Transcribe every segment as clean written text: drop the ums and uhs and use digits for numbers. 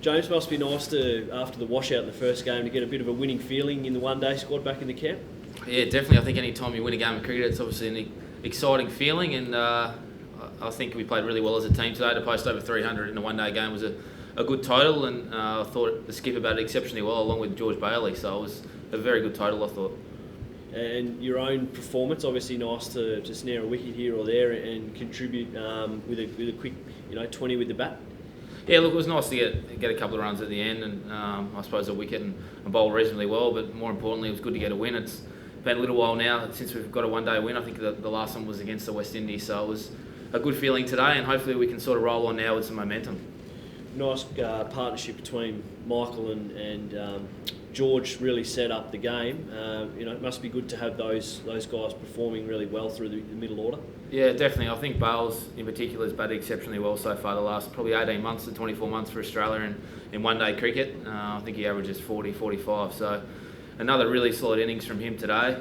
James, must be nice to, after the washout in the first game, to get a bit of a winning feeling in the one-day squad back in the camp. Yeah, definitely. I think any time you win a game of cricket, it's obviously an exciting feeling, and I think we played really well as a team today. To post over 300 in a one-day game was a good total, and I thought the skipper batted exceptionally well along with George Bailey, so it was a very good total, I thought. And your own performance, obviously nice to snare a wicket here or there and contribute with a quick 20 with the bat. Yeah, look, it was nice to get a couple of runs at the end, and I suppose a wicket and bowl reasonably well, but more importantly it was good to get a win. It's been a little while now since we've got a one-day win. I think the last one was against the West Indies, so it was a good feeling today, and hopefully we can sort of roll on now with some momentum. Nice partnership between Michael and George really set up the game. It must be good to have those guys performing really well through the middle order. Yeah, definitely. I think Bales in particular has batted exceptionally well so far the last probably 18 months to 24 months for Australia in one-day cricket. I think he averages 40, 45. So another really solid innings from him today,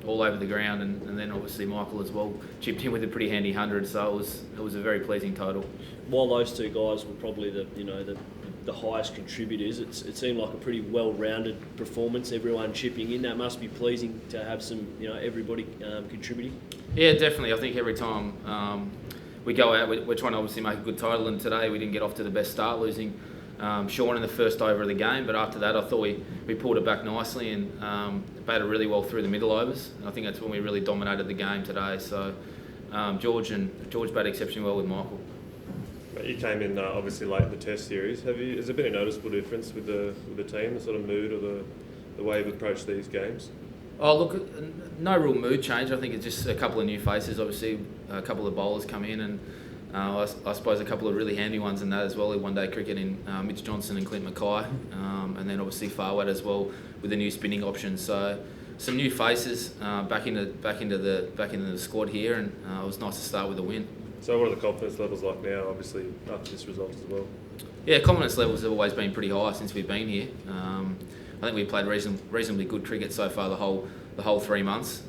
all over the ground, and then obviously Michael as well chipped in with a pretty handy 100. So it was a very pleasing total. While those two guys were probably the highest contributors, it seemed like a pretty well-rounded performance. Everyone chipping in. That must be pleasing to have some everybody contributing. Yeah, definitely. I think every time we go out, we're trying to obviously make a good total, and today we didn't get off to the best start, losing Sean in the first over of the game, but after that I thought we pulled it back nicely and batted really well through the middle overs. And I think that's when we really dominated the game today. So George batted exceptionally well with Michael. You came in obviously late in the Test series. Has there been a noticeable difference with the team, the sort of mood or the way you've approached these games? Oh, look, no real mood change. I think it's just a couple of new faces. Obviously, a couple of bowlers come in, and I suppose a couple of really handy ones in that as well. In one-day cricket in Mitch Johnson and Clint Mackay, and then obviously Farwad as well with the new spinning options. So some new faces back into the squad here, and it was nice to start with a win. So what are the confidence levels like now, obviously, after this result as well? Yeah, confidence levels have always been pretty high since we've been here. I think we've played reasonably good cricket so far the whole 3 months.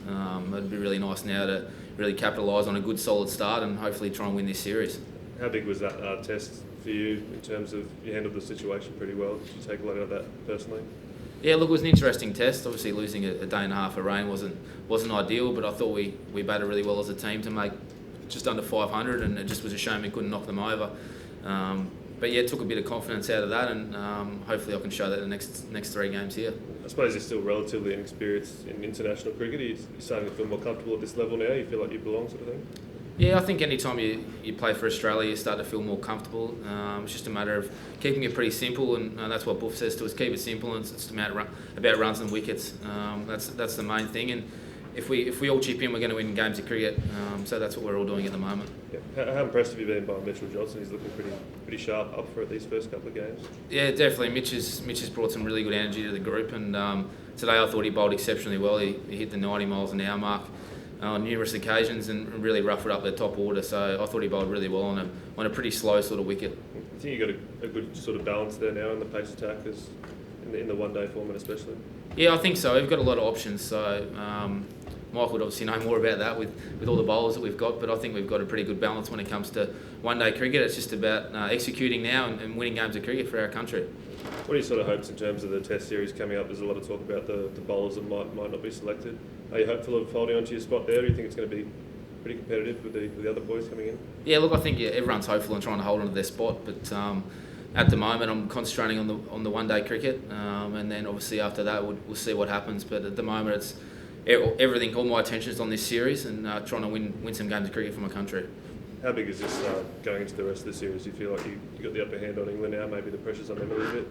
It'd be really nice now to really capitalise on a good solid start and hopefully try and win this series. How big was that test for you in terms of you handled the situation pretty well? Did you take a lot out of that personally? Yeah, look, it was an interesting test. Obviously losing a day and a half of rain wasn't ideal, but I thought we batted really well as a team to make just under 500, and it just was a shame we couldn't knock them over. But yeah, it took a bit of confidence out of that, and hopefully I can show that in the next 3 games here. I suppose you're still relatively inexperienced in international cricket. Are you starting to feel more comfortable at this level now? You feel like you belong, sort of thing? Yeah, I think any time you play for Australia, you start to feel more comfortable. It's just a matter of keeping it pretty simple, and that's what Buff says to us: keep it simple, and it's just about runs and wickets. That's the main thing, and if we all chip in, we're going to win games of cricket. So that's what we're all doing at the moment. Yeah. How impressed have you been by Mitchell Johnson? He's looking pretty sharp up for these first couple of games. Yeah, definitely. Mitch has brought some really good energy to the group, and today I thought he bowled exceptionally well. He hit the 90 miles an hour mark on numerous occasions and really ruffled up the top order. So I thought he bowled really well on a pretty slow sort of wicket. I think you got a good sort of balance there now in the pace attack, in the one-day format especially. Yeah, I think so. We've got a lot of options. So Michael would obviously know more about that with all the bowlers that we've got, but I think we've got a pretty good balance when it comes to one-day cricket. It's just about executing now and winning games of cricket for our country. What are your sort of hopes in terms of the Test series coming up? There's a lot of talk about the bowlers that might not be selected. Are you hopeful of holding onto your spot there? Do you think it's going to be pretty competitive with the other boys coming in? Yeah, look, I think everyone's hopeful and trying to hold onto their spot, but at the moment I'm concentrating on the one-day cricket, and then obviously after that we'll see what happens. But at the moment it's everything. All my attention is on this series and trying to win some games of cricket for my country. How big is this going into the rest of the series? Do you feel like you got the upper hand on England now? Maybe the pressure's on them a little bit?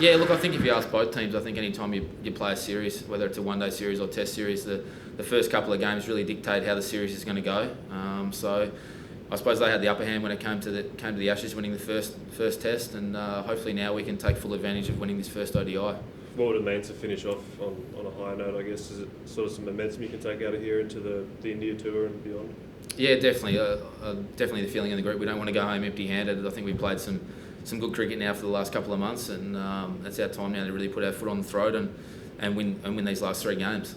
Yeah, look, I think if you ask both teams, I think any time you play a series, whether it's a one-day series or Test series, the first couple of games really dictate how the series is going to go. So I suppose they had the upper hand when it came to the Ashes, winning the first Test, and hopefully now we can take full advantage of winning this first ODI. What would it mean to finish off on a higher note, I guess? Is it sort of some momentum you can take out of here into the India tour and beyond? Yeah, definitely. Definitely the feeling in the group. We don't want to go home empty-handed. I think we've played some good cricket now for the last couple of months, and it's our time now to really put our foot on the throat and win these last 3 games.